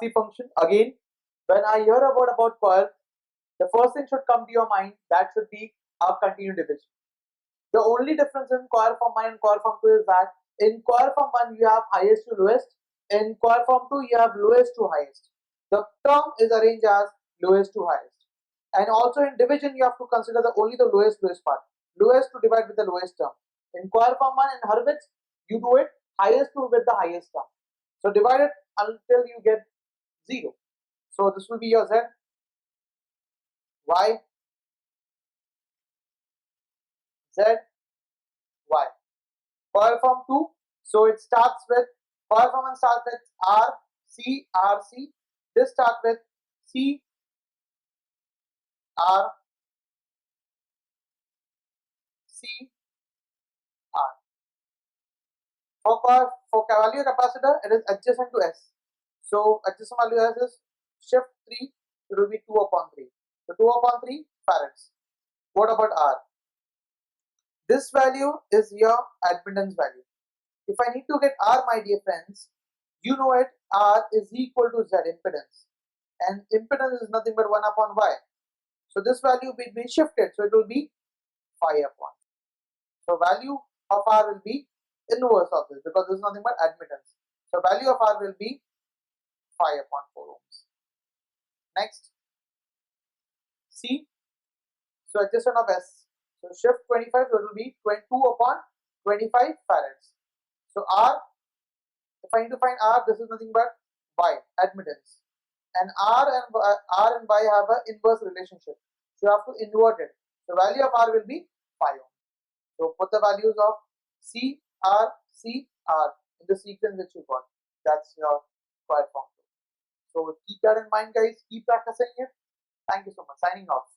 RC function. Again, when I hear about Cauer, the first thing should come to your mind, that should be a continued division. The only difference in Cauer form 1 and Cauer form 2 is that in Cauer form 1 you have highest to lowest, in Cauer form 2 you have lowest to highest. The term is arranged as lowest to highest. And also in division you have to consider only the lowest part. Lowest to divide with the lowest term. In Cauer form 1 in Hurwitz, you do it highest to with the highest term. So divide it until you get 0. So this will be your Z, Y, Z, Y. Cauer form 2, so it starts with, Cauer form 1 starts with R, C, R, C. This starts with C, R, C, R. For value capacitor, it is adjacent to S. So adjacent value S is shift 3, it will be 2 upon 3. So 2 upon 3 farads. What about R? This value is your admittance value. If I need to get R, my dear friends, you know it, R is equal to Z, impedance. And impedance is nothing but 1 upon Y. So this value will be shifted, so it will be 5 upon. So value of R will be inverse of this because this is nothing but admittance. So value of R will be 5 upon 4 ohms. Next, C. So adjacent of S. So shift 25, so it will be 22 upon 25 farads. So R, if I need to find R, this is nothing but Y, admittance. And R and Y have an inverse relationship. So you have to invert it. So value of R will be 5 ohm. So put the values of C, R, C, R in the sequence which you got. That's your Cauer form. So keep that in mind, guys. Keep practicing it. Thank you so much. Signing off.